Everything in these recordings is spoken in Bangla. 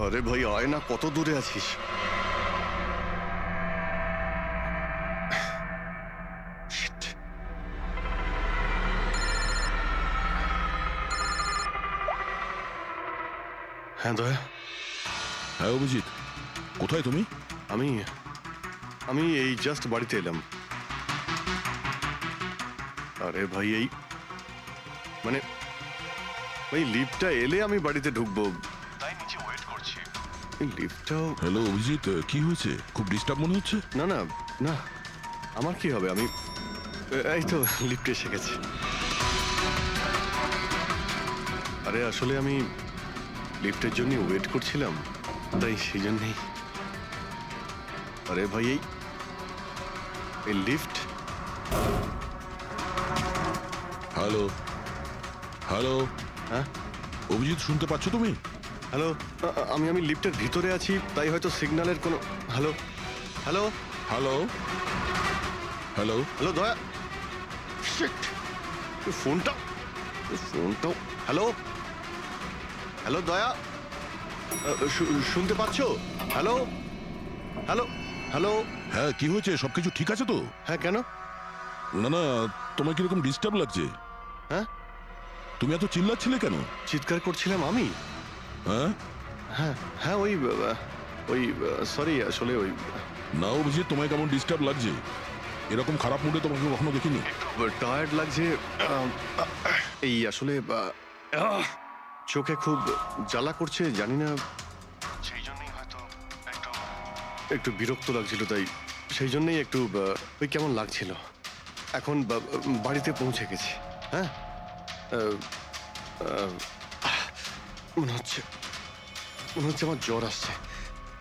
আরে ভাই আয় না, কত দূরে আছিস? Shit. হ্যাঁ দয়া। হ্যাঁ অভিজিৎ, কোথায় তুমি? আমি আমি এই জাস্ট বাড়িতে এলাম। আরে ভাই এই মানে ওই লিফটটা এলে আমি বাড়িতে ঢুকবো, তাই নিচে ওয়েট করছি। এই লিফটটাও হ্যালো অভিজিৎ, কি হয়েছে? খুব ডিস্টার্ব মনে হচ্ছে। না না না, আমার কি হবে? আমি এই তো লিফটে এসে গেছি। আরে আসলে আমি লিফটের জন্য ওয়েট করছিলাম, তাই সেই জন্যেই। আরে ভাই এই লিফট। হ্যালো হ্যালো, হ্যাঁ অভিজিৎ শুনতে পাচ্ছ তুমি? হ্যালো, আমি লিফটের ভিতরে আছি, তাই হয়তো সিগন্যালের কোনো। Hello hello hello hello, hello দয়া। শিট, ফোনটা হ্যালো হ্যালো দয়া, শুনতে পাচ্ছো? Hello hello hello. হ্যাঁ কি হয়েছে? সবকিছু ঠিক আছে তো? হ্যাঁ কেন? না না, তোমার কিরকম ডিস্টার্ব লাগছে? হ্যাঁ তুমি এত চিল্লাচ্ছিলে কেন? চিৎকার করছিলাম আমি? হ্যাঁ হ্যাঁ হ্যাঁ ওই সরি, আসলে ওই না অভিজিৎ, তোমায় কেমন ডিস্টার্ব লাগছে? এরকম খারাপ মুডে তোমাকে কখনো দেখিনি। টায়ার্ড লাগছে। এই আসলে চোখে খুব জ্বালা করছে, জানি না, সেই জন্যই হয়তো একটু বিরক্ত লাগছিল, তাই সেই জন্যই একটু ওই কেমন লাগছিল। এখন বাড়িতে পৌঁছে গেছি। হ্যাঁ মনে হচ্ছে আমার জ্বর আসছে।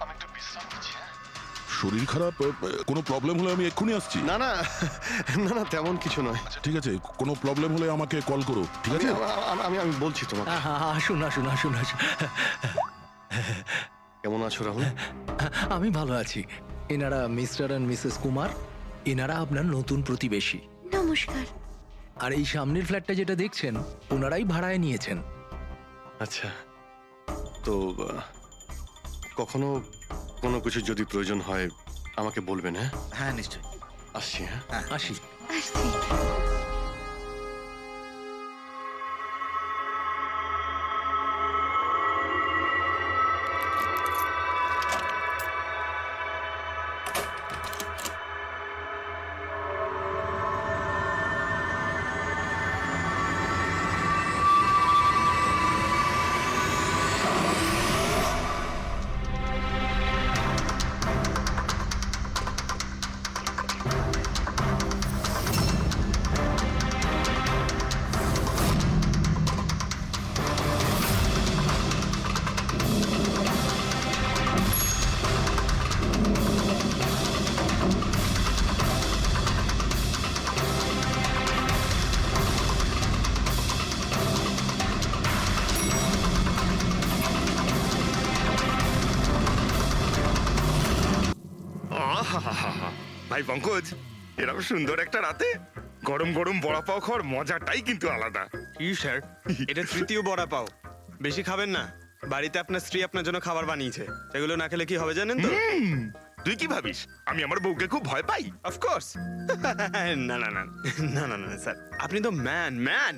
আমি একটু বিশ্রাম নিচ্ছি। শরীর খারাপ? কোনো প্রবলেম হলে আমি এক্ষুনি আসছি। না না না না, তেমন কিছু নয়। ঠিক আছে, কোনো প্রবলেম হলে আমাকে কল করো, ঠিক আছে? আমি বলছি তোমাকে। আসুন আসুন আসুন আসুন। কেমন আছো রাহুল? আমি ভালো আছি। এনারা মিস্টার অ্যান্ড মিসেস কুমার, এনারা আপনার নতুন প্রতিবেশী। নমস্কার। আর এই সামনের ফ্ল্যাটটা যেটা দেখছেন, ওনারাই ভাড়ায় নিয়েছেন। আচ্ছা, তো কখনো কোনো কিছু যদি প্রয়োজন হয় আমাকে বলবেন। হ্যাঁ হ্যাঁ নিশ্চয়ই। আসছি। হ্যাঁ আসি। আসছি। ভাই পঙ্কজ, এরকম সুন্দর একটা রাতে গরম গরম বড়া পাও খাওয়ার মজাটাই কিন্তু আলাদা। কি স্যার, এটা তৃতীয় বড়া পাও। বেশি খাবেন না, বাড়িতে আপনার স্ত্রী আপনার জন্য খাবার বানিয়েছে, এগুলো না খেলে কি হবে জানেন তো? তুই কি ভাবিস আমি আমার বউকে খুব ভয় পাই? অফকোর্স। না না না না না না স্যার, আপনি তো ম্যান।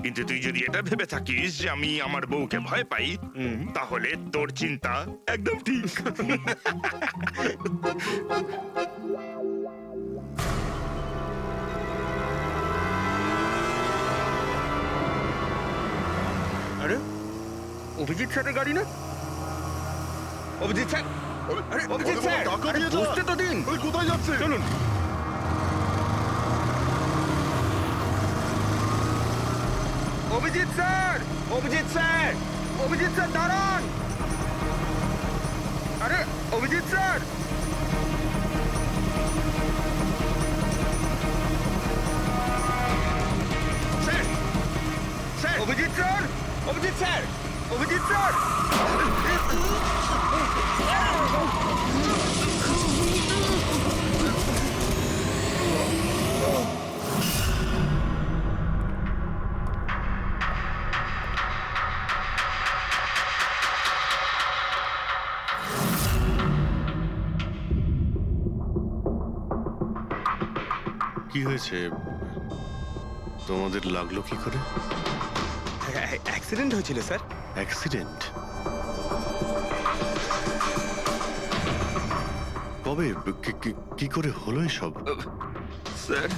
কিন্তু তুই যদি এটা ভেবে থাকিস যে আমি আমার বউকে ভয় পাই, তাহলে তোর চিন্তা একদম ঠিক। আরে অভিজিৎ স্যারের গাড়ি না? অভিজিৎ স্যার, আরে অভিজিৎ স্যার, আরে বসতে তো দিন। কোথায় যাচ্ছে? চলুন। Abhijit sir, Abhijit sir, Abhijit sir দাঁড়ান। আরে Abhijit sir, sir, sir, Abhijit sir, Abhijit sir, Abhijit sir. কি হয়েছে? তোমাদের লাগলো কি করে? অ্যাক্সিডেন্ট হয়েছিল স্যার। অ্যাক্সিডেন্ট? কবে? কি করে হলো এসব? স্যার,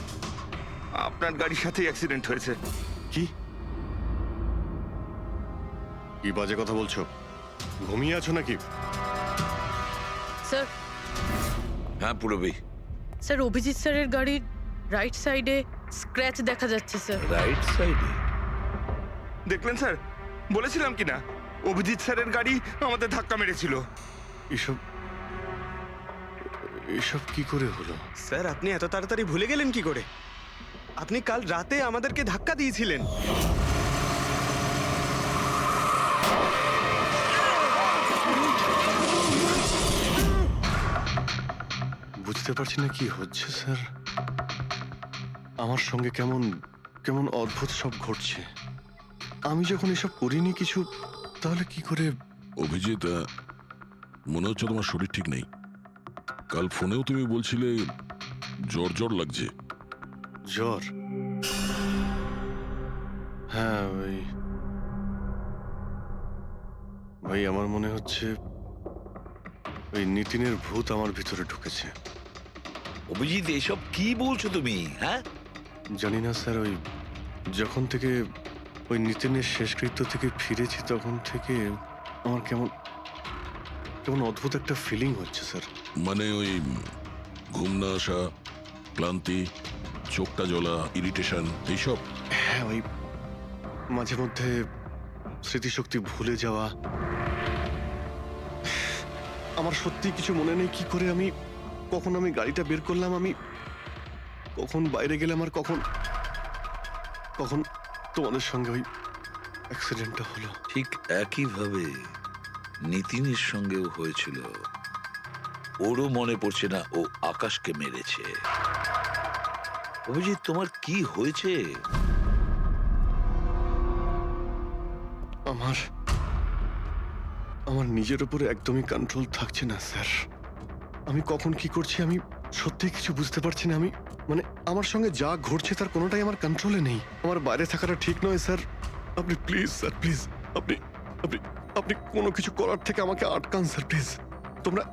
আপনার গাড়ির সাথেই অ্যাক্সিডেন্ট হয়েছে। কি কি বাজে কথা বলছো? ঘুমিয়ে আছো নাকি? স্যার হ্যাঁ পুরবী, স্যার অভিজিৎ স্যারের গাড়ির রাইট সাইডে স্ক্র্যাচ দেখা যাচ্ছে স্যার। রাইট সাইডে? দেখলেন স্যার, বলেছিলাম কি না, অভিজিৎ স্যারের গাড়ি আমাদের ধাক্কা মেরেছিল। এসব এসব কি করে হলো? স্যার আপনি এত তাড়াতাড়ি ভুলে গেলেন কি করে? আপনি কাল রাতে আমাদেরকে ধাক্কা দিয়েছিলেন। বুঝতে পারছি না কি হচ্ছে স্যার। আমার সঙ্গে কেমন কেমন অদ্ভুত সব ঘটছে। আমি যখন এসব করিনি কিছু, তাহলে কি করে? অভিজিৎ, মনে হচ্ছে তোমার শরীর ঠিক নেই। কাল ফোনেও তুমি বলছিলে জ্বর জ্বর লাগছে। জ্বর? হ্যাঁ ভাই আমার মনে হচ্ছে ওই নিতিনের ভূত আমার ভিতরে ঢুকেছে। অভিজিৎ, এসব কি বলছো তুমি? হ্যাঁ, জানি না স্যার, ওই যখন থেকে ওই নিতিনের শেষকৃত্য থেকে ফিরেছি তখন থেকে আমার কেমন কেমন অদ্ভুত একটা ফিলিং হচ্ছে স্যার। মানে ওই ঘুম না আসা, ক্লান্তি, চোখটা জ্বলা, ইরিটেশন, এইসব? হ্যাঁ, ওই মাঝে মধ্যে স্মৃতিশক্তি ভুলে যাওয়া। আমার সত্যি কিছু মনে নেই কি করে আমি কখন আমি গাড়িটা বের করলাম, আমি কখন বাইরে গেলাম, আর কখন কখন তোমাদের সঙ্গে ওই অ্যাক্সিডেন্টটা হলো। ঠিক একইভাবে নিতিনের সঙ্গেও হয়েছিল। ওরও মনে পড়ছে না ও আকাশকে মেরেছে। অভিজিৎ, তোমার কি হয়েছে? আমার আমার নিজের উপরে একদমই কন্ট্রোল থাকছে না স্যার। আমি কখন কি করছি আমি সত্যি কিছু বুঝতে পারছি না। আমি মানে আমার সঙ্গে যা ঘটছে তার কোনোটাই আমার কন্ট্রোলে নেই। আমার বাইরে থাকাটা ঠিক নয় স্যার। আপনি প্লিজ স্যার, প্লিজ আপনি আপনি আপনি কোনো কিছু করার থেকে আমাকে আটকান স্যার, প্লিজ। তোমরা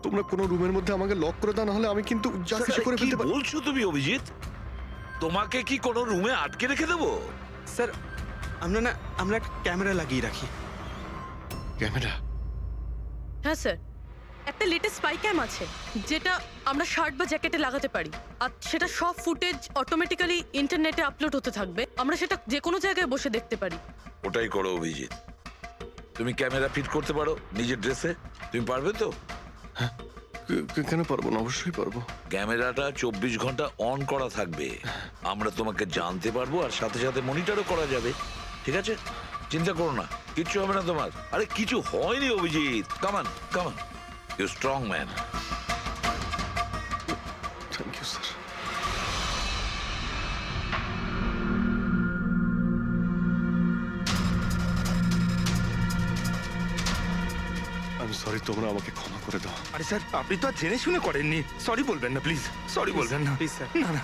তোমরা কোনো রুমের মধ্যে আমাকে লক করে দাও, না হলে আমি কিন্তু যা কিছু করে কি ফেলতে পারি। বলছো তুমি অভিজিৎ? তোমাকে কি কোনো রুমে আটকে রেখে দেবো? স্যার আমরা একটা ক্যামেরা লাগিয়ে রাখি। ক্যামেরা? হ্যাঁ স্যার, একটা লেটেস্ট স্পাই ক্যাম আছে যেটা আমরা শার্ট বা জ্যাকেটে লাগাতে পারি, আর সেটা সব ফুটেজ অটোমেটিক্যালি ইন্টারনেটে আপলোড হতে থাকবে। আমরা সেটা যে কোনো জায়গায় বসে দেখতে পারি। ওটাই করো অভিজিৎ। তুমি ক্যামেরা ফিট করতে পারো নিজের ড্রেসে? তুমি পারবে তো? কেন পারবো না? অবশ্যই পারবো। ক্যামেরাটা 24 ঘন্টা অন করা থাকবে। আমরা তোমাকে জানতে পারবো, আর সাথে সাথে মনিটরও করা যাবে। ঠিক আছে, চিন্তা করো না, কিচ্ছু হবে না তোমার। আরে কিছু হয়নি Abhijit. Come on come on, you strong man. Thank you sir. আমি সরি, তোমরা আমাকে ক্ষমা করে দাও। আরে স্যার, আপনি তো আর জেনে শুনে করেননি। সরি বলবেন না প্লিজ, সরি বলবেন না প্লিজ স্যার। না না।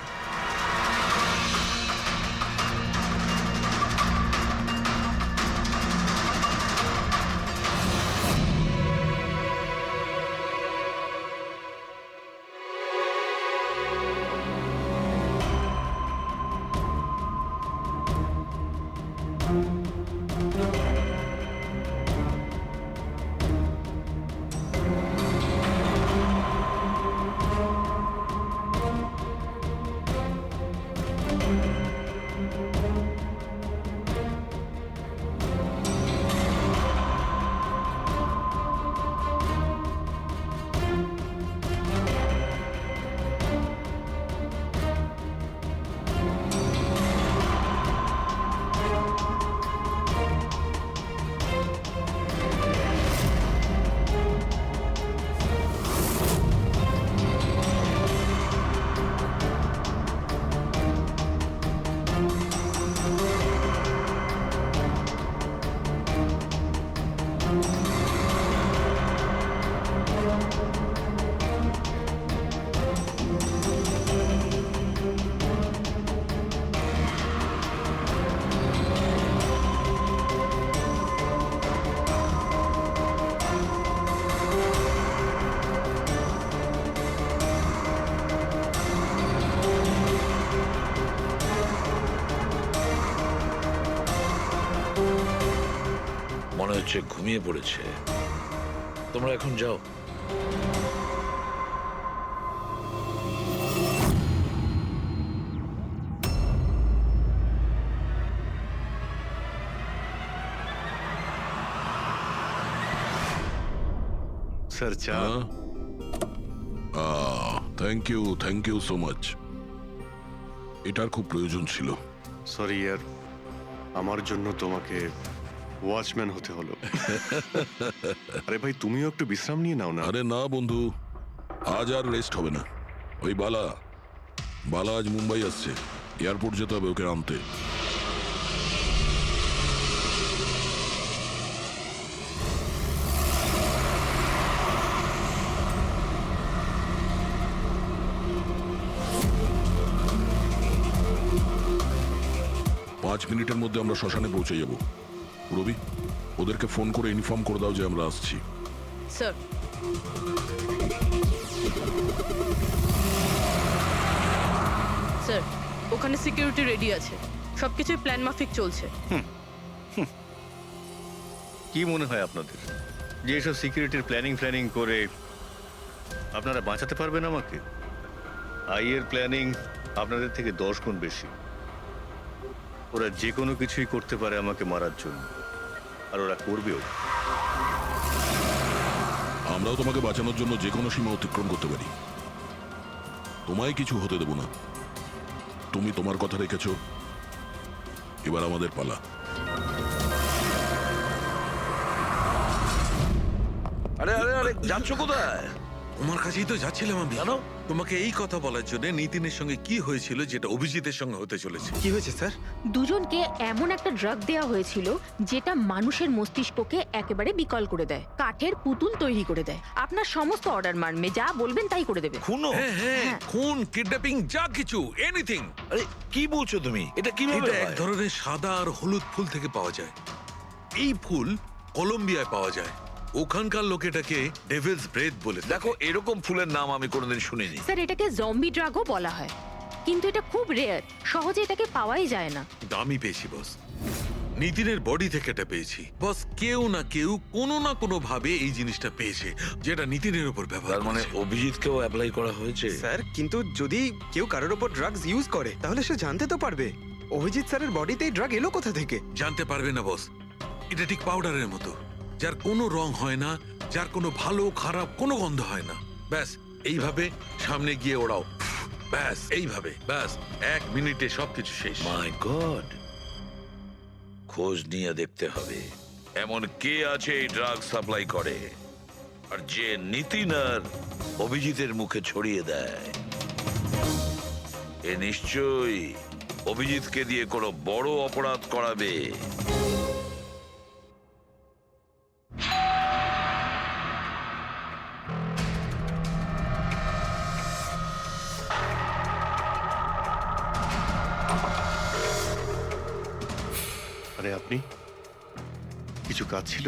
মনে হচ্ছে ঘুমিয়ে পড়েছে। তোমরা এখন যাও। স্যার চা। Thank you so much. এটার খুব প্রয়োজন ছিল। সরি ইয়ার, আমার জন্য তোমাকে ওয়াচম্যান হতে হলো। আরে ভাই, তুমিও একটু বিশ্রাম নিয়ে নাও না। আরে না বন্ধু, আজ আর রেস্ট হবে না। ওই বালা আজ মুম্বাই আসছে, এয়ারপোর্ট যেতে হবে ওকে আনতে। পাঁচ মিনিটের মধ্যে আমরা শ্মশানে পৌঁছে যাব। রবি, ওদেরকে ফোন করে ইনফর্ম করে দাও যে আমরা আসছি। স্যার, স্যার ওখানে সিকিউরিটি রেডি আছে, সবকিছুই প্ল্যান মাফিক চলছে। কি মনে হয় আপনাদের যে এসব সিকিউরিটির প্ল্যানিং করে আপনারা বাঁচাতে পারবেন আমাকে? আইয়ের প্ল্যানিং আপনাদের থেকে 10 গুণ বেশি। ওরা যে কোনো কিছুই করতে পারে আমাকে মারার জন্য, আর ওরা করবেও। আমরাও তোমাকে বাঁচানোর জন্য যে কোনো সীমা অতিক্রম করতে পারি। তোমায় কিছু হতে দেব না। তুমি তোমার কথা রেখেছ, এবার আমাদের পালা। আরে আরে আরে, যাচ্ছ কোথায়? তোমার কাছেই তো যাচ্ছিলাম আমি। কেন? তোমাকে এই কথা বলার জন্য নিতিনের সঙ্গে কি হয়েছিল যেটা অভিজিতের সঙ্গে হতে চলেছে। কি হয়েছে স্যার? দুজনকে এমন একটা ড্রাগ দেওয়া হয়েছিল যেটা মানুষের মস্তিষ্ককে একেবারে বিকল করে দেয়, কাঠের পুতুল তৈরি করে দেয়। আপনার সমস্ত অর্ডার মানবে, যা বলবেন তাই করে দেবে। খুনো? হ্যাঁ, খুন, কিডন্যাপিং, যা কিছু, এনিথিং। আরে কি বলছো তুমি? এটা কিভাবে এটা এক হয়? ধরনের সাদা আর হলুদ ফুল থেকে পাওয়া যায়। এই ফুল কলম্বিয়ায় পাওয়া যায়। ওখানকার লোক এটাকে ডেভিলস ব্রেথ বলে থাকে। দেখো, এরকম ফুলের নাম আমি কোনোদিন শুনিনি। স্যার, এটাকে জম্বি ড্রাগও বলা হয়, কিন্তু এটা খুব রেয়ার, সহজে এটাকে পাওয়াই যায় না। দামি পেয়েছি বস, নিতিনের বডি থেকে এটা পেয়েছি বস। কেউ না কেউ কোনো না কোনো ভাবে এই জিনিসটা পেয়েছে যেটা নিতিনের উপর ব্যবহার তার মানে করেছে। অভিজিৎকেও অ্যাপ্লাই করা হয়েছে? স্যার, কিন্তু যদি কেউ কারোর ওপর ড্রাগস ইউজ করে তাহলে সে জানতে তো পারবে অভিজিৎ স্যারের বডিতে এই ড্রাগ এলো কোথা থেকে। জানতে পারবে না বস। এটা ঠিক পাউডারের মতো, যার কোনো রং হয় না, যার কোনো ভালো খারাপ কোনো গন্ধ হয় না। ব্যাস এইভাবে সামনে গিয়ে ওড়াও, ব্যাস এইভাবে, ব্যাস 1 মিনিটে সবকিছু শেষ। মাই গড, খোঁজ নিয়ে দেখতে হবে এমন কে আছে এই ড্রাগ সাপ্লাই করে আর যে নিতিন আর অভিজিতের মুখে ছড়িয়ে দেয়। এ নিশ্চয়ই অভিজিৎকে দিয়ে কোনো বড় অপরাধ করাবে। আরে আপনি, কিছু কাজ ছিল?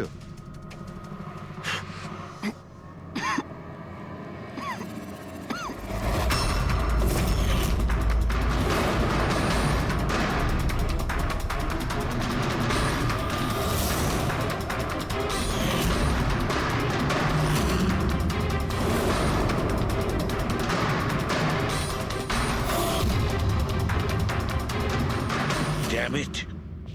ড্যাম ইট,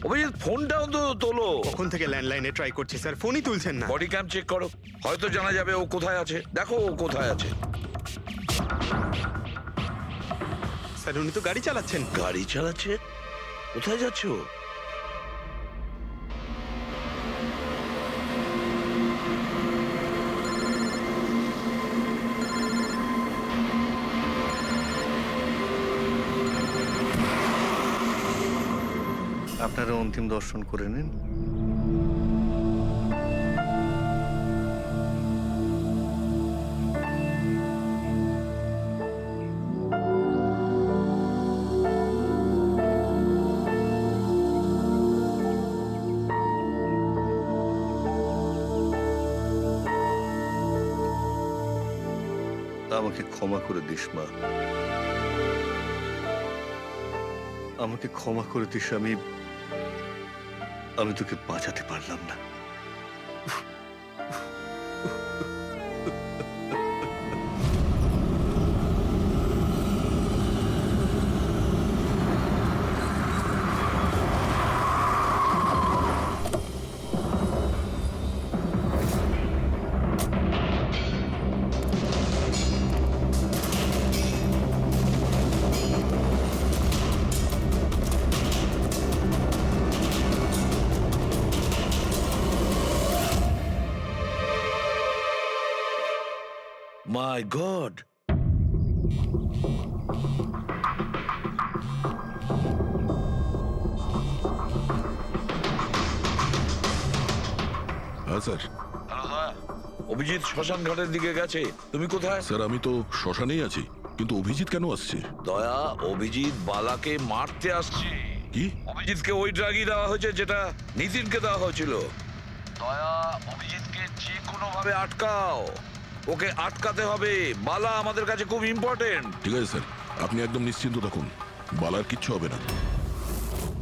অভিজিৎ ফোনটাও তো তোলো। কখন থেকে ল্যান্ডলাইনে ট্রাই করছি স্যার, ফোনই তুলছেন না। বডি ক্যাম চেক করো, হয়তো জানা যাবে ও কোথায় আছে। দেখো ও কোথায় আছে। স্যার, উনি তো গাড়ি চালাচ্ছেন। গাড়ি চালাচ্ছে? কোথায় যাচ্ছে ও? আপনারা অন্তিম দর্শন করে নিন। আমাকে ক্ষমা করে দিস মা, আমাকে ক্ষমা করে দিস। আমি তোকে বাঁচাতে পারলাম না। মাই গড, হ্যাঁ স্যার। অভিজিৎ শ্মশান ঘাটের দিকে গেছে। তুমি কোথায়? স্যার আমি তো শ্মশানেই আছি, কিন্তু অভিজিৎ কেন আসছে? দয়া, অভিজিৎ বালাকে মারতে আসছে। কি? অভিজিৎকে ওই ড্রাগই দেওয়া হয়েছে যেটা নিতিনকে দেওয়া হয়েছিল। দয়া, অভিজিৎকে যে কোনো ভাবে আটকাও, ওকে আটকাতে হবে। বালা আমাদের কাছে খুব ইম্পর্টেন্ট। ঠিক আছে স্যার, আপনি একদম নিশ্চিন্ত থাকুন, বালার কিচ্ছু হবে না।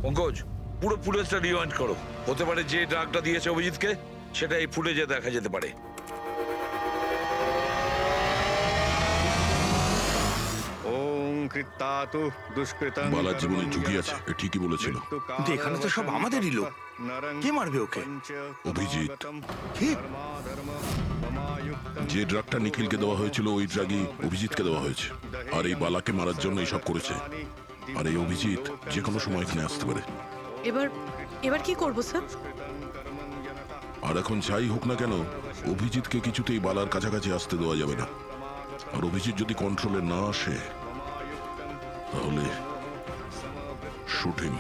পঙ্কজ, পুরো ফুটেজটা রিওয়াইন্ড করো। হতে পারে যে ড্রাগটা দিয়েছে অভিজিৎকে সেটা এই ফুটেজে দেখা যেতে পারে। ওং কৃত্তাতু দুষ্কৃতং বালার জীবনে ঝুঁকি আছে, এ ঠিকই বলেছিল। কিন্তু এখানে তো সব আমাদেরই লোক। কে মারবে ওকে? অভিজিৎ। কি? যে ড্রাগটা নিখিলকে দেওয়া হয়েছিল ওই ড্রাগই অভিজিৎকে দেওয়া হয়েছে, আর এই বালাকে মারার জন্য এইসব করেছে। আর এই অভিজিৎ যে কোনো সময় এখানে আসতে পারে। এবার এবার কি করব স্যার? আর এখন যাই হোক না কেন, অভিজিৎকে কিছুতেই বালার কাছাকাছি আসতে দেওয়া যাবে না। আর অভিজিৎ যদি কন্ট্রোলে না আসে তাহলে শুট হিম।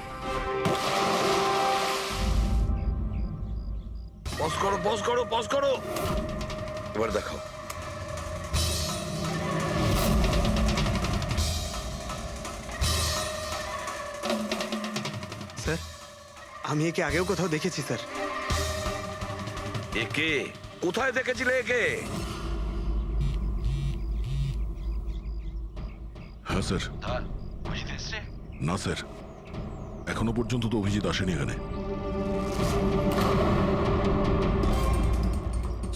পজ করো, পজ করো, পজ করো। এবার দেখাও। স্যার, আমি একে আগেও কোথাও দেখেছি স্যার। একে কোথায় দেখেছিলে? একে হ্যাঁ স্যার। না স্যার, এখনো পর্যন্ত তো অভিজিৎ আসেনি এখানে।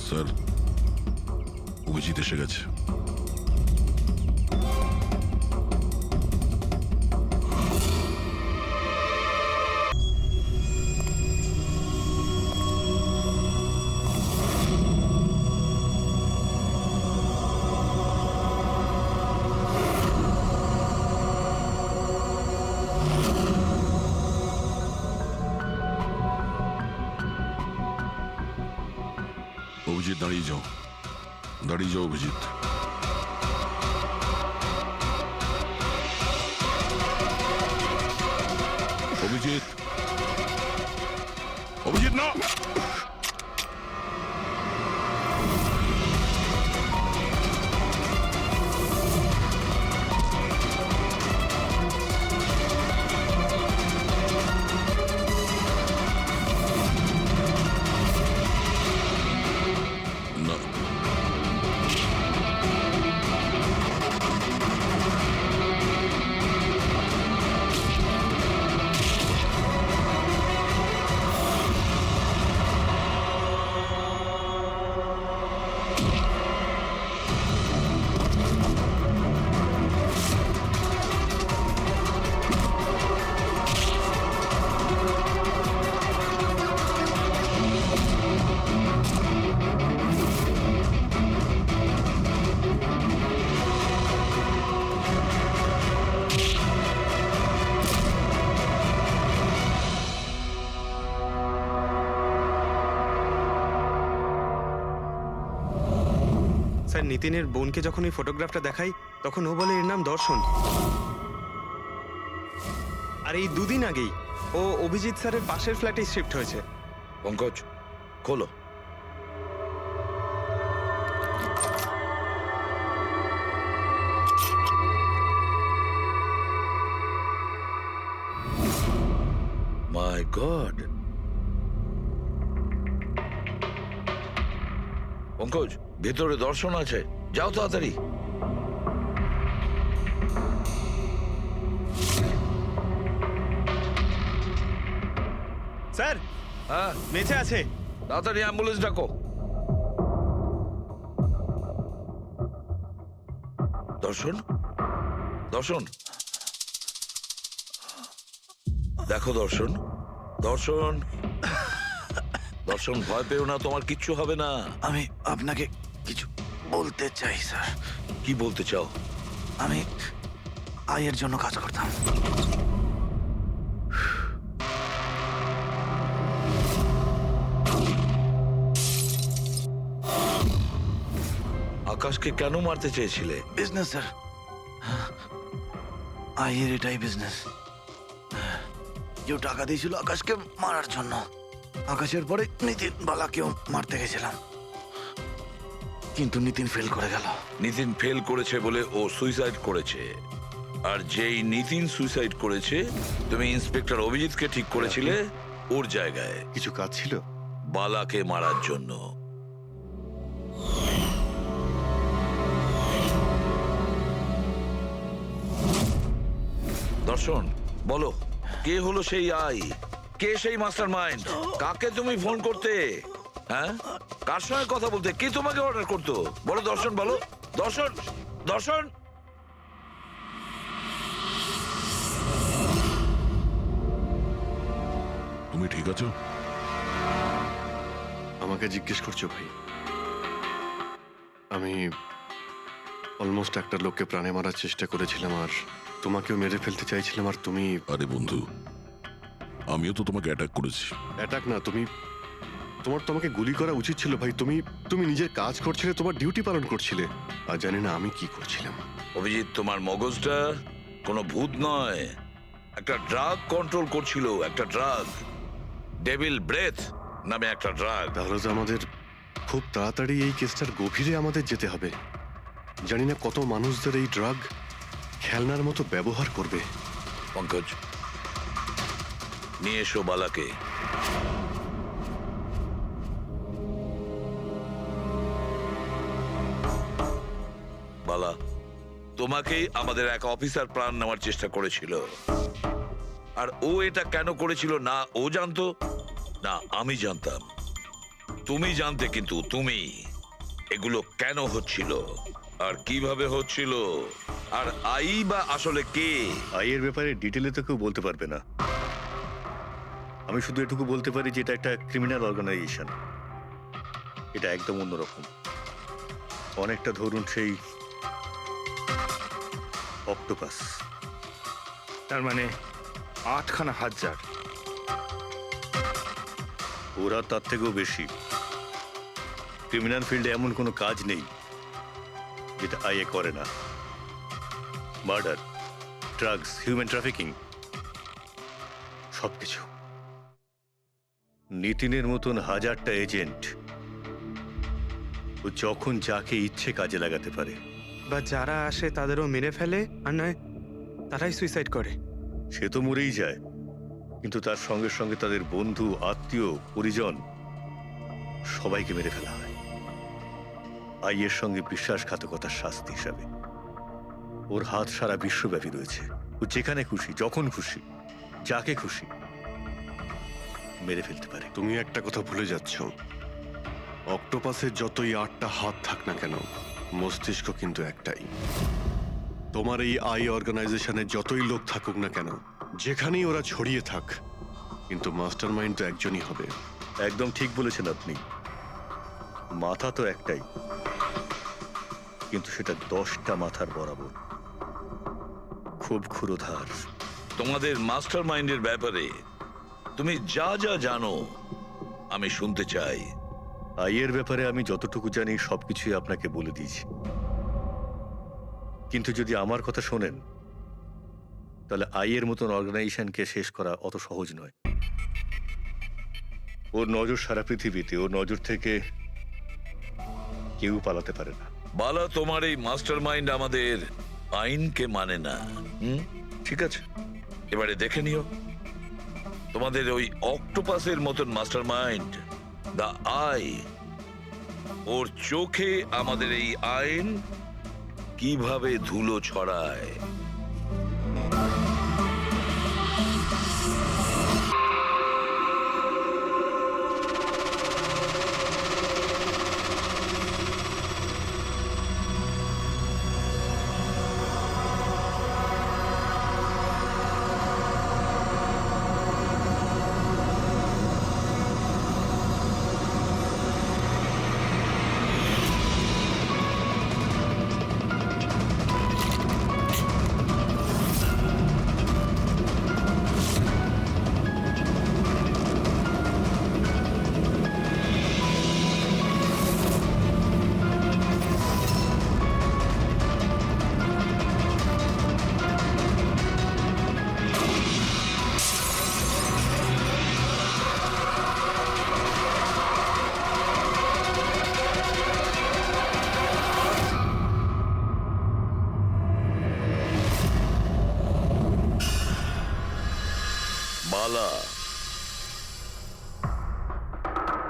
স্যার, অভিজিৎ এসে গেছে। অভিজিৎ দাঁড়িয়ে যাও, দাঁড়িয়ে যাও অভিজিৎ। অভিজিৎ, অভিজিৎ না। না। স্যার, নিতিনের বোনকে যখন এই ফটোগ্রাফটা দেখাই তখন ও বলে এর নাম দর্শন। আর এই দুদিন আগেই ও অভিজিৎ স্যারের পাশের ফ্ল্যাটে শিফট হয়েছে। পঙ্কজ, খোলো। মাই গড, পঙ্কজ, ভেতরে দর্শন আছে, যাও তাড়াতাড়ি। স্যার, হ্যাঁ, বেঁচে আছে। তাড়াতাড়ি অ্যাম্বুলেন্স ডাকো। দর্শন, দর্শন, দেখো দর্শন, দর্শন, দর্শন, ভয় পেও না, তোমার কিচ্ছু হবে না। আমি আপনাকে কিছু বলতে চাই স্যার। কি বলতে চাও? আমি আয়ের জন্য কাজ করতাম। আকাশকে কেন মারতে চেয়েছিলে? বিজনেস স্যার, আইয়ের এটাই বিজনেস। কেউ টাকা দিয়েছিল আকাশকে মারার জন্য। আকাশের পরে নিতিন বালাকেও মারতে গেছিলাম, কিন্তু নিতিন ফেল করে গেল। নিতিন ফেল করেছে বলে ও সুইসাইড করেছে। আর যেই নিতিন সুইসাইড করেছে, তুমি ইন্সপেক্টর অভিজিৎকে ঠিক করেছিলে ওর জায়গায় কিছু কাজ ছিল? বালাকে মারার জন্য। দর্শন, বলো কে হলো সেই আই? কে সেই মাস্টার মাইন্ড? কাকে তুমি ফোন করতে? হ্যাঁ, কার সঙ্গে কথা বলতে? কে তোমাকে অর্ডার করতো? বলো দর্শন, বলো। দর্শন, দর্শন। তুমি ঠিক আছো? আমাকে জিজ্ঞেস করছো ভাই? আমি অলমোস্ট একটা লোককে প্রাণে মারার চেষ্টা করেছিলাম, আর তোমাকেও মেরে ফেলতে চাইছিলাম, আর তুমি... আরে বন্ধু, আমিও তো তোমাকে অ্যাটাক করেছি। অ্যাটাক না, তোমার তোমাকে গুলি করা উচিত ছিল ভাই। তুমি নিজের কাজ করছিলে, তোমার ডিউটি পালন করছিলে, আর জানি না আমি কি করছিলাম। অভিজিৎ, তোমার মগজটা কোনো ভূত নয়, একটা ড্রাগ কন্ট্রোল করছিল। একটা ড্রাগ, ডেভিল ব্রেথ নামে একটা ড্রাগ। তাহলে তো আমাদের খুব তাড়াতাড়ি এই কেসটার গভীরে আমাদের যেতে হবে। জানি না কত মানুষদের এই ড্রাগ খেলনার মতো ব্যবহার করবে। পঙ্কজ, নিয়ে এসো বালাকে। বালা, তোমাকেই আমাদের এক অফিসার প্রাণ নেওয়ার চেষ্টা করেছিল। আর ও এটা কেন করেছিল না ও জানতো, না আমি জানতাম। তুমি জানতে, কিন্তু তুমি এগুলো কেন হচ্ছিল আর কিভাবে হচ্ছিল, আর আই বা আসলে কে? আইয়ের ব্যাপারে ডিটেলে তো কেউ বলতে পারবে না। আমি শুধু এটুকু বলতে পারি যে এটা একটা ক্রিমিনাল অর্গানাইজেশন। এটা একদম অন্যরকম। অনেকটা ধরুন সেই অক্টোপাস। তার মানে 8খানা হাজার। ওরা তার থেকেও বেশি। ক্রিমিনাল ফিল্ডে এমন কোনো কাজ নেই যেটা আইএ করে না। মার্ডার, ড্রাগস, হিউম্যান ট্রাফিকিং, সবকিছু। নিতিনের মতন হাজারটা এজেন্ট, ও যখন যাকে ইচ্ছে কাজে লাগাতে পারে। বা যারা আসে তাদেরও মেরে ফেলে, আর নয় তারাই সুইসাইড করে। সে তো মরেই যায়, কিন্তু তার সঙ্গে সঙ্গে তাদের বন্ধু, আত্মীয়, পরিজন সবাইকে মেরে ফেলা হয় আইয়ের সঙ্গে বিশ্বাসঘাতকতার শাস্তি হিসাবে। ওর হাত সারা বিশ্বব্যাপী রয়েছে। ও যেখানে খুশি, যখন খুশি, যাকে খুশি মেরে ফেলতে পারে। তুমি একটা কথা ভুলে যাচ্ছ, অক্টোপাসের যতই 8টা হাত থাক না কেন, মস্তিষ্ক কিন্তু একটাই। তোমার এই আই অর্গানাইজেশনে যতই লোক থাকুক না কেন, যেখানেই ওরা ছড়িয়ে থাক, কিন্তু মাস্টার মাইন্ড তো একজনই হবে। একদম ঠিক বলেছেন আপনি। মাথা তো একটাই, কিন্তু সেটা 10টা মাথার বরাবর, খুব ক্ষুরোধার। তোমাদের মাস্টার মাইন্ডের ব্যাপারে তুমি যা যা জানো আমি শুনতে চাই। আইয়ের ব্যাপারে আমি যতটুকু জানি সবকিছুই আপনাকে বলে দিয়েছি, কিন্তু যদি আমার কথা শোনেন তাহলে আইয়ের মতন অর্গানাইজেশনকে শেষ করা অত সহজ নয়। ওর নজর সারা পৃথিবীতে, ওর নজর থেকে কেউ পালাতে পারে না। বালা, তোমার এই মাস্টার মাইন্ড আমাদের আইনকে মানে না। ঠিক আছে, এবারে দেখে নিও তোমাদের ওই অক্টোপাসের মতন মাস্টার মাইন্ড, দা আই, ওর চোখে আমাদের এই আইন কিভাবে ধুলো ছড়ায়।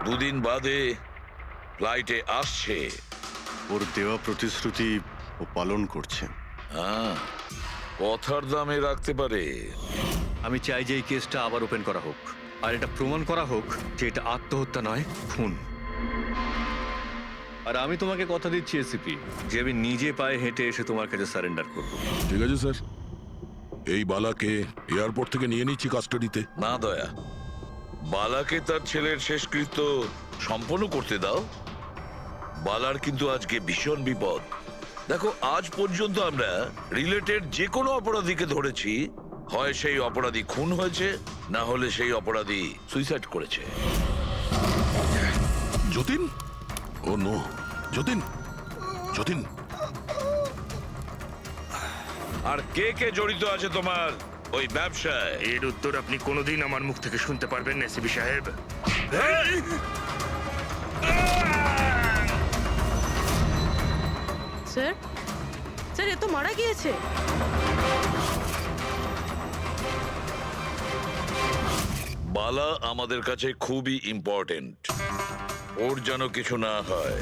দুদিন বাদে ফ্লাইটে আসছে। ওর দেওয়া প্রতিশ্রুতি ও পালন করছে। হ্যাঁ, কথার দামে রাখতে পারে। আমি চাই যে এই কেসটা আবার ওপেন করা হোক, আর এটা প্রমাণ করা হোক যে এটা আত্মহত্যা নয়, খুন। আর আমি তোমাকে কথা দিচ্ছি এসিপি, যে আমি নিজে পায়ে হেঁটে এসে তোমার কাছে সারেন্ডার করব। ঠিক আছে স্যার, এই বালাকে এয়ারপোর্ট থেকে নিয়ে নিচ্ছি কাস্টাডিতে। না দয়া, বালাকে তার ছেলের শেষকৃত্য সম্পন্ন করতে দাও। বালার কিন্তু আজকে ভীষণ বিপদ। দেখো, আজ পর্যন্ত আমরা রিলেটেড যে কোনো অপরাধীকে ধরেছি, হয় সেই অপরাধী খুন হয়েছে, না হলে সেই অপরাধী সুইসাইড করেছে। যতীন? ও নো, যতীন, যতীন। আর কে কে জড়িত আছে তোমার ওই ব্যবসায়? এর উত্তর আপনি কোনোদিন আমার মুখ থেকে শুনতে পারবেন না এসিপি সাহেব। স্যার, স্যার, এ তো মারা গিয়েছে। বালা আমাদের কাছে খুবই ইম্পর্টেন্ট, ওর যেন কিছু না হয়।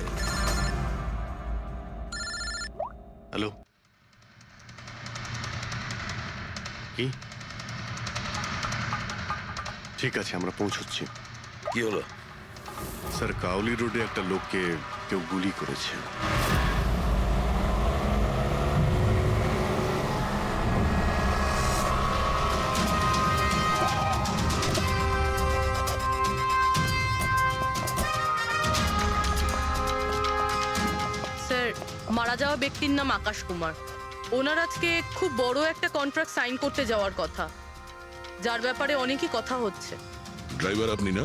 হ্যালো, কি? ঠিক আছে, আমরা পৌঁছচ্ছি। কি হলো? স্যার, কাউলি রোডে একটা লোককে কেউ গুলি করেছে। স্যার, মারা যাওয়া ব্যক্তির নাম আকাশ কুমার। ওনার আজকে খুব বড় একটা কন্ট্রাক্ট সাইন করতে যাওয়ার কথা, যার ব্যাপারে অনেকই কথা হচ্ছে। ড্রাইভার আপনি না?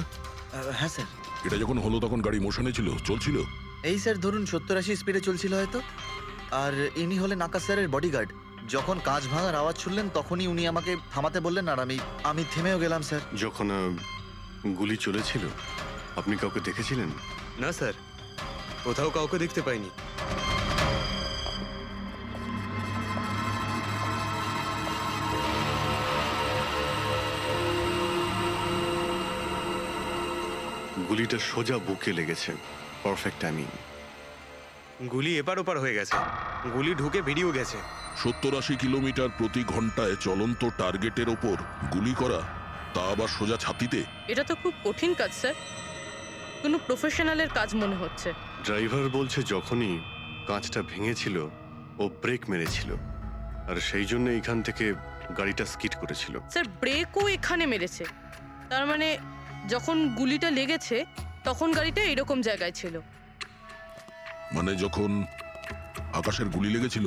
হ্যাঁ স্যার। এটা যখন হলো তখন গাড়ি মোশনে ছিল, চলছিল? এই স্যার ধরুন 70-80 স্পিডে চলছিল হয়তো। আর ইনি হলেন আকাশ স্যারের বডিগার্ড। যখন কাঁচ ভাঙার আওয়াজ শুনলেন তখনই উনি আমাকে থামাতে বললেন, আর আমি থেমেও গেলাম স্যার। যখন গুলি চলেছিল আপনি কাউকে দেখেছিলেন? না স্যার, কোথাও কাউকে দেখতে পাইনি। গুলিটা সোজা বুকে লেগেছে। Perfect timing. গুলি এপার ওপার হয়ে গেছে, গুলি ঢুকে বেরিয়েও গেছে। 70-80 কিলোমিটার প্রতি ঘন্টায় চলন্ত টার্গেটের ওপর গুলি করা, তা আবার সোজা ছাতিতে। এটা তো খুব কঠিন কাজ স্যার, কোনো প্রফেশনালের কাজ মনে হচ্ছে। ড্রাইভার বলছে যখনই কাঁচটা ভেঙেছিল ও ব্রেক মেরেছিল, আর সেই জন্য এখান থেকে গাড়িটা স্কিড করেছিল। স্যার, ব্রেকও এখানে মেরেছে, তার মানে যখন গুলিটা লেগেছে তখন গাড়িটা এরকম জায়গায় ছিল। মানে যখন আকাশের গুলি লেগেছিল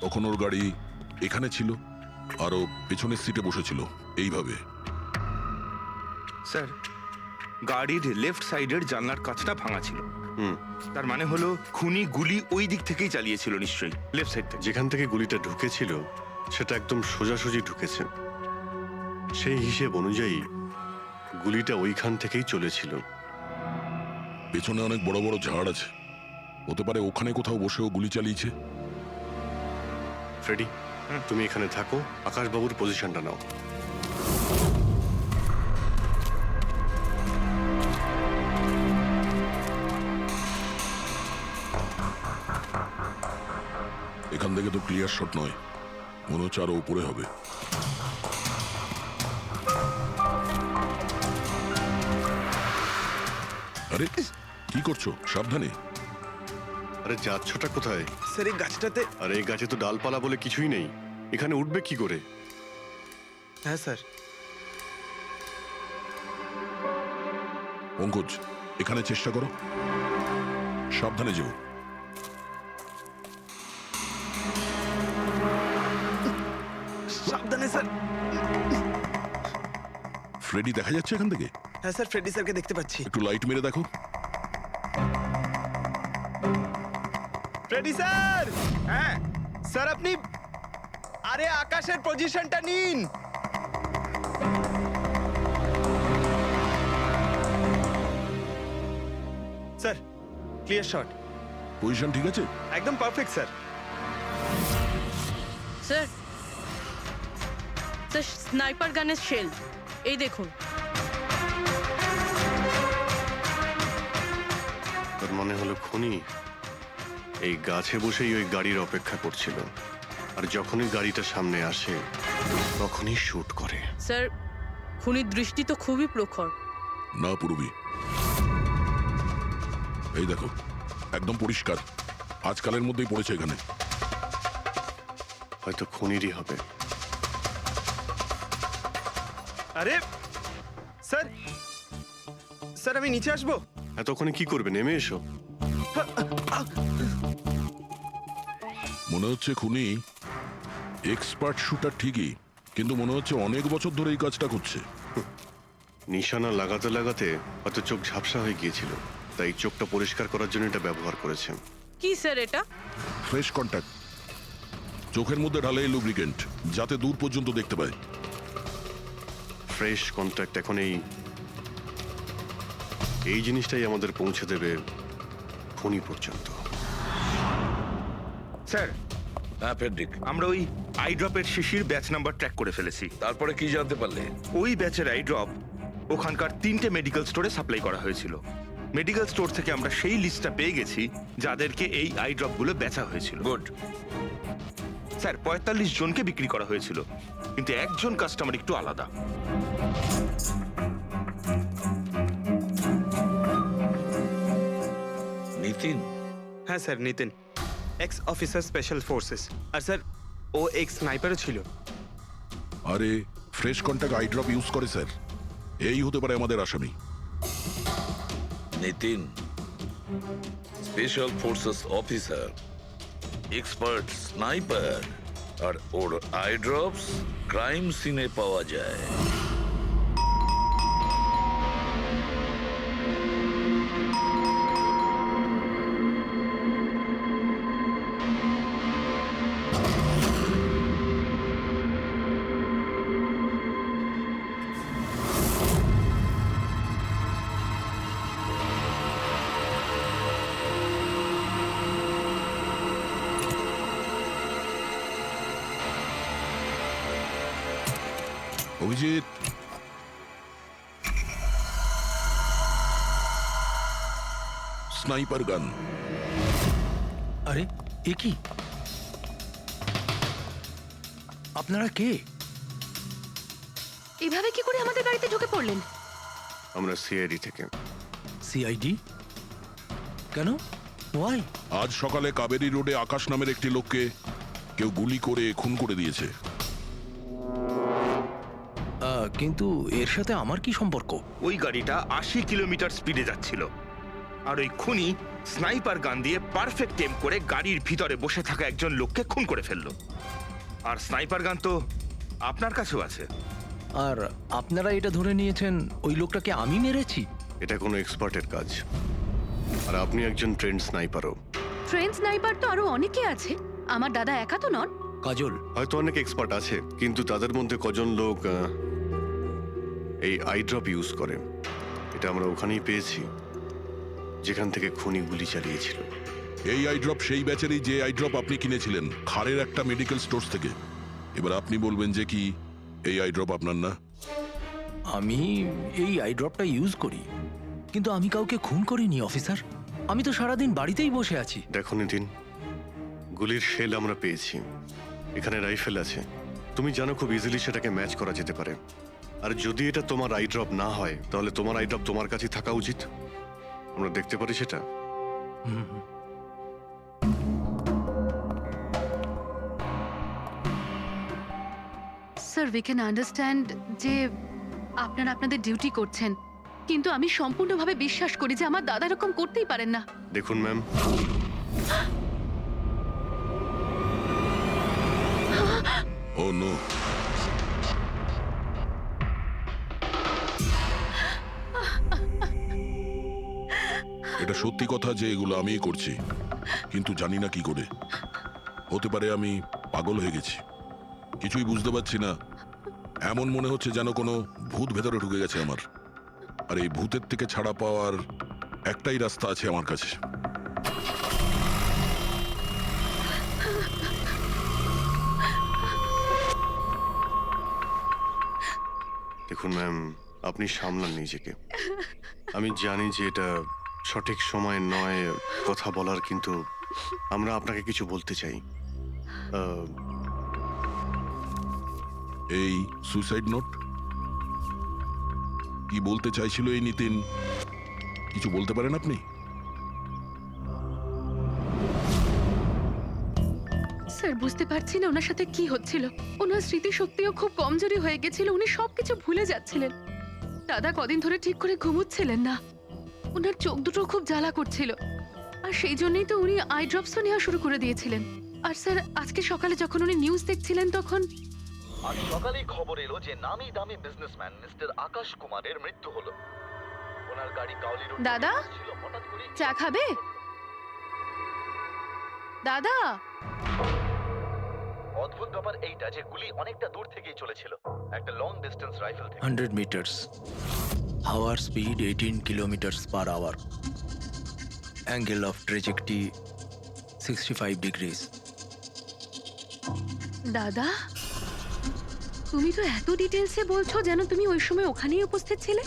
তখন ওর গাড়ি এখানে ছিল, আর ও পেছনের সিটে বসেছিল এইভাবে। স্যার, গাড়ির লেফট সাইডের জানলার কাঁচটা ভাঙা ছিল। হুম, তার মানে হলো খুনি গুলি ওই দিক থেকেই চালিয়েছিল, নিশ্চয়ই লেফট সাইড থেকে। যেখান থেকে গুলিটা ঢুকেছিল সেটা একদম সোজাসুজি ঢুকেছে। সেই হিসেব অনুযায়ী গুলিটা ওইখান থেকেই চলেছিল। পেছনে অনেক বড় বড় ঝাড় আছে, হতে পারে ওখানে কোথাও বসেও গুলি চালিয়েছে। ফ্রেডি, তুমি এখানে থাকো, আকাশবাবুর পজিশনটা নাও। এখান থেকে তো ক্লিয়ার শট নয়, মনে হচ্ছে আরো উপরে হবে। আরে কি করছো? সাবধানে। আরে যাচ্ছটা কোথায়? স্যার, এই গাছটাতে। আরে এই গাছে তো ডালপালা বলে কিছুই নেই, এখানে উঠবে কি করে? হ্যাঁ স্যার। পঙ্কজ, এখানে চেষ্টা করো, সাবধানে যেও। সাবধানে স্যার। ফ্রেডি দেখা যাচ্ছে এখান থেকে? হ্যাঁ স্যার, ফ্রেডি স্যারকে দেখতে পাচ্ছি। একটু লাইট মেরে দেখো। Freddie sir! হ্যাঁ স্যার, আপনি আরে আকাশের পজিশনটা নিন। Sir, clear shot. পজিশন ঠিক আছে? একদম perfect sir. Sir, sir, sniper গানের শেল এই দেখুন। তার মানে হলো খুনি এই গাছে বসেই ওই গাড়ির অপেক্ষা করছিল, আর যখনই গাড়িটা সামনে আসে তখনই শুট করে। স্যার, খুনির দৃষ্টি তো খুবই প্রখর। না পুরবি, এই দেখো একদম পরিষ্কার, আজকালের মধ্যেই পড়েছে এখানে। হয়তো খুনিরই হবে। আরে স্যার, স্যার আমি নিচে আসবো? এতক্ষণে কি করবে, নেমে এসো। মনে হচ্ছে খুনি এক্সপার্ট শুটার ঠিকই, কিন্তু মনে হচ্ছে অনেক বছর ধরে এই কাজটা করছে। নিশানা লাগাতে লাগাতে হয়তো চোখ ঝাপসা হয়ে গিয়েছিল, তাই চোখটা পরিষ্কার করার জন্য এটা ব্যবহার করেছে। কি স্যার এটা? ফ্রেশ কন্ট্যাক্ট, চোখের মধ্যে ঢালে এই লুব্রিকেন্ট যাতে দূর পর্যন্ত দেখতে পায়। ফ্রেশ কন্ট্যাক্ট এখন এই জিনিসটাই আমাদের পৌঁছে দেবে খুনি পর্যন্ত। স্যার, হ্যাঁ ফেডরিক, আমরা ওই আই ড্রপের শিশির ব্যাচ নাম্বার ট্র্যাক করে ফেলেছি। তারপরে কি জানতে পারলে? ওই ব্যাচের আই ড্রপ ওখানকার 3টে মেডিকেল স্টোরে সাপ্লাই করা হয়েছিল। মেডিকেল স্টোর থেকে আমরা সেই লিস্টটা পেয়ে গেছি যাদেরকে এই আই ড্রপগুলো বেচা হয়েছিল। গুড। স্যার, 45 জনকে বিক্রি করা হয়েছিল, কিন্তু একজন কাস্টমার একটু আলাদা। নিতিন? হ্যাঁ sir, Nitin, ex officer special forces. আর স্যার ও এক্স স্নাইপারও ছিল। আরে fresh contact eye drop use করে স্যার, এই হতে পারে আমাদের আসামি। Nitin special forces officer, expert sniper, আর ওর আই ড্রপস ক্রাইম সিনে পাওয়া যায়। অভিজিৎ, স্নাইপার গান। আরে এ কি? আপনারা কে? এভাবে কি করে আমাদের বাড়িতে ঢুকে পড়লেন? আমরা সিআইডি থেকে। সিআইডি? কেন? ওয়াই? আজ সকালে কাবেরী রোডে আকাশ নামের একটি লোককে কেউ গুলি করে খুন করে দিয়েছে। কিন্তু এর সাথে আমার কি সম্পর্ক? ওই গাড়িটা 80 কিলোমিটার স্পিডে যাচ্ছিল, আর ওই খুনি স্নাইপার গান দিয়ে পারফেক্ট এম করে গাড়ির ভিতরে বসে থাকা একজন লোককে খুন করে ফেললো। আর স্নাইপার গান তো আপনার কাছেও আছে। আর আপনারা এটা ধরে নিয়েছেন ওই লোকটাকে আমি মেরেছি? এটা কোনো এক্সপার্টের কাজ, আর আপনি একজন ট্রেন্ড স্নাইপারও। ট্রেন স্নাইপার তো আরো অনেকে আছে, আমার দাদা একা তো নন। কাজল, হয়তো অনেক এক্সপার্ট আছে, কিন্তু তাদের মধ্যে কজন লোক এই আই ড্রপ ইউজ করে এটা আমরা ওখানেই পেয়েছি যেখান থেকে খুনি গুলি চালিয়েছিল। এই আই ড্রপ সেই ব্যাচেরই যে আই ড্রপ আপনি কিনেছিলেন খারের একটা মেডিকেল স্টোর থেকে। এবার আপনি বলবেন যে কি এই আই ড্রপ আপনার না? আমি এই আই ড্রপটা ইউজ করি, কিন্তু আমি কাউকে খুন করিনি অফিসার। আমি তো সারাদিন বাড়িতেই বসে আছি। দেখো নিতিন, গুলির শেল আমরা পেয়েছি, এখানে রাইফেল আছে, তুমি জানো খুব ইজিলি সেটাকে ম্যাচ করা যেতে পারে। আর যদি এটা তোমার আই ড্রপ না হয় তাহলে তোমার আই ড্রপ তোমার কাছে থাকা উচিত, আমরা দেখতে পারি সেটা। স্যার, উই ক্যান আন্ডারস্ট্যান্ড যে আপনারা আপনাদের ডিউটি করছেন, কিন্তু আমি সম্পূর্ণভাবে বিশ্বাস করি যে আমার দাদা এরকম করতেই পারেন না। দেখুন ম্যাম, ও নো, এটা সত্যি কথা যে এগুলো আমিই করছি, কিন্তু জানি না কি করে। হতে পারে আমি পাগল হয়ে গেছি, কিছুই বুঝতে পারছি না। এমন মনে হচ্ছে যেন কোনো ভূত ভেতরে ঢুকে গেছে আমার, আর এই ভূতের থেকে ছাড়া পাওয়ার একটাই রাস্তা আছে আমার কাছে। দেখুন ম্যাম, আপনি সামলান নিজেকে। আমি জানি যে এটা সঠিক সময় নয় কথা বলার, কিন্তু আমরা আপনাকে কিছু বলতে চাই। এই সুইসাইড নোট কি বলতে চাইছিল এই নিতিন? কিছু বলতে পারেন আপনি? স্যার বুঝতে পারছি না ওনার সাথে কি হচ্ছিল। ওনার স্মৃতিশক্তিও খুব কমজোরি হয়ে গেছিল, উনি সবকিছু ভুলে যাচ্ছিলেন। দাদা কদিন ধরে ঠিক করে ঘুমুচ্ছিলেন না, ওনার চোখ দুটো খুব জ্বালা করছিল, আর সেই জন্যই তো উনি আই ড্রপসও নেওয়া শুরু করে দিয়েছিলেন। আর স্যার আজকে সকালে যখন উনি নিউজ দেখছিলেন তখন আজ সকালেই খবর এলো যে নামি দামি বিজনেসম্যান মিস্টার আকাশ কুমারের মৃত্যু হলো। ওনার গাড়ি কাউলি রোড দাদা ছিল, হঠাৎ করে চা খাবে? দাদা অদ্ভুত ব্যাপার এইটা যে গুলি অনেকটা দূর থেকেই চলেছিল, একটা লং ডিস্টেন্স রাইফেল থেকে। 100 meters. Hour speed 18 kilometers per hour. Angle of trajectory 65 degrees. দাদা তুমি তো এত ডিটেলসে বলছো যেন তুমি ওই সময় ওখানেই উপস্থিত ছিলে।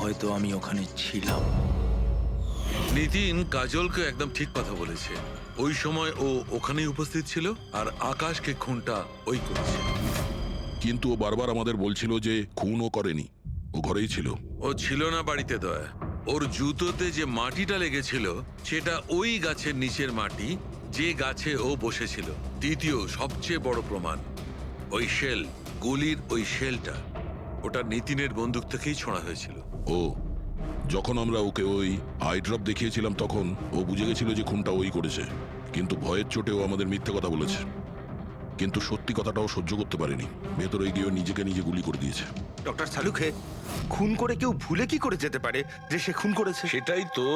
হয়তো আমি ওখানে ছিলাম। নিতিন কাজলকে একদম ঠিক কথা বলেছে। ওই সময় ও ওখানেই উপস্থিত ছিল আর আকাশকে খুনটা ওই করেছে। কিন্তু ও বারবার আমাদের বলছিল যে খুনও করেনি, ও ঘরেই ছিল। ও ছিল না বাড়িতে দয়া। ওর জুতোতে যে মাটিটা লেগেছিল সেটা ওই গাছের নিচের মাটি যে গাছে ও বসেছিল। দ্বিতীয় সবচেয়ে বড় প্রমাণ, ওই শেল, গুলির ওই শেলটা ওটা নিতিনের বন্দুক থেকেই ছোঁড়া হয়েছিল। ও যখন আমরা ওকে ওই আই ড্রপ দেখিয়েছিলাম তখন ও বুঝে গেছিল যে খুনটা ওই করেছে, কিন্তু ভয়ের চোটে ও আমাদের মিথ্যে কথা বলেছে। কিন্তু সত্যি কথাটাও সহ্য করতে পারেনি, ভেতরে গিয়ে নিজেকে নিজে গুলি করে দিয়েছে। ডক্টর সালুখে, খুন করে কেউ ভুলে কি করে যেতে পারে যে সে খুন করেছে? সেটাই তো।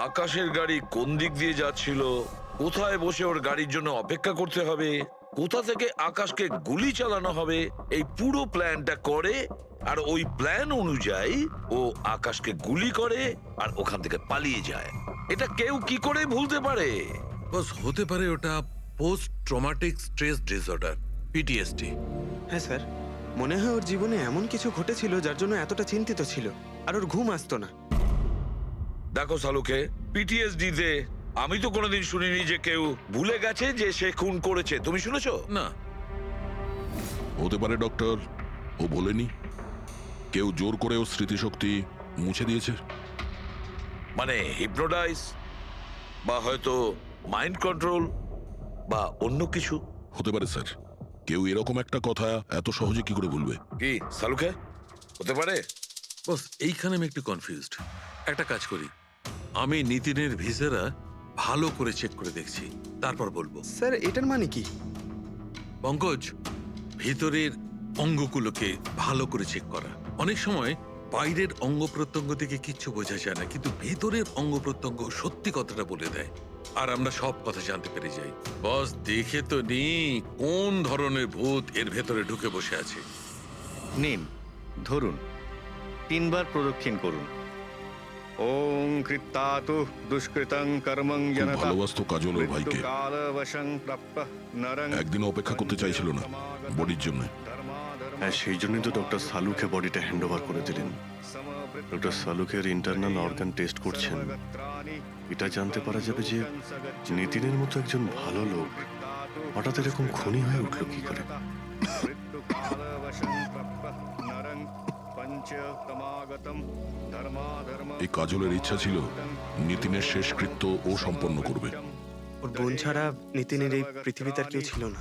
আকাশের গাড়ি কোন দিক দিয়ে যাচ্ছিল, কোথায় বসে ওর গাড়ির জন্য অপেক্ষা করতে হবে, কোথা থেকে আকাশকে গুলি চালানো হবে, এই পুরো প্ল্যানটা করে, আর ওই প্ল্যান অনুযায়ী ও আকাশকে গুলি করে আর ওখান থেকে পালিয়ে যায়। এটা কেউ কি করে ভুলতে পারে? বস হতে পারে ওটা post traumatic stress disorder, PTSD. হ্যাঁ স্যার, মনে হয় ওর জীবনে এমন কিছু ঘটেছিল যার জন্য এতটা চিন্তিত ছিল, আর ওর ঘুম আসতো না। দেখো সালুকে, পিটিএসডি তে আমি তো কোনোদিন শুনিনি যে কেউ ভুলে গেছে যে সে খুন করেছে। তুমি শুনেছো? না। হতে পারে ডক্টর, ও বলেনি, কেউ জোর করে ওর স্মৃতিশক্তি মুছে দিয়েছে। মানে হিপনোটাইজ, বা হয়তো মাইন্ড কন্ট্রোল, বা অন্য কিছু। হতে পারে স্যার, কেউ এরকম একটা কথা এত সহজে কি করে ভুলবে? কি সালুকে, হতে পারে? বস এইখানে আমি একটু কনফিউজড। একটা কাজ করি, আমি নিতিনের ভিসারা ভালো করে চেক করে দেখছি, তারপর বলবো। স্যার এটার মানে কি? পঙ্কজ, ভিতরের অঙ্গগুলোকে ভালো করে চেক করা। অনেক সময় বাইরের অঙ্গ প্রত্যঙ্গ থেকে কিচ্ছু বোঝা যায় না, কিন্তু ভেতরের অঙ্গ প্রত্যঙ্গ সত্যি কথাটা বলে দেয়, আর আমরা সব কথা জানতে পেরে যাই। বস দেখে তো নি কোন ধরনের ভূত এর ভেতরে ঢুকে বসে আছে। নিন, ধরুন, 3 বার প্রদক্ষিণ করুন। ওং কৃত্তাতু দুষ্কৃতং কর্মং খুব জনতা ভালোবাসতো কাজল ওর ভাইকে। মৃত্যুকালবশং প্রাপ্যঃ নরং একদিনও অপেক্ষা করতে চাইছিল না বডির জন্য। হ্যাঁ, সেই জন্যই তো ডক্টর সালুকে বডিটা হ্যান্ড ওভার করে দিলেন। ডক্টর সালুকের ইন্টারনাল অর্গান টেস্ট করছেন, এটা জানতে পারা যাবে যে নিতিনের মতো একজন ভালো লোক হঠাৎ এরকম খুনি হয়ে উঠলো কি করে। এই কাজলের ইচ্ছা ছিল নিতিনের শেষকৃত্য ও সম্পন্ন করবে। ওর বোন ছাড়া নিতিনের এই পৃথিবীতে আর কেউ ছিল না।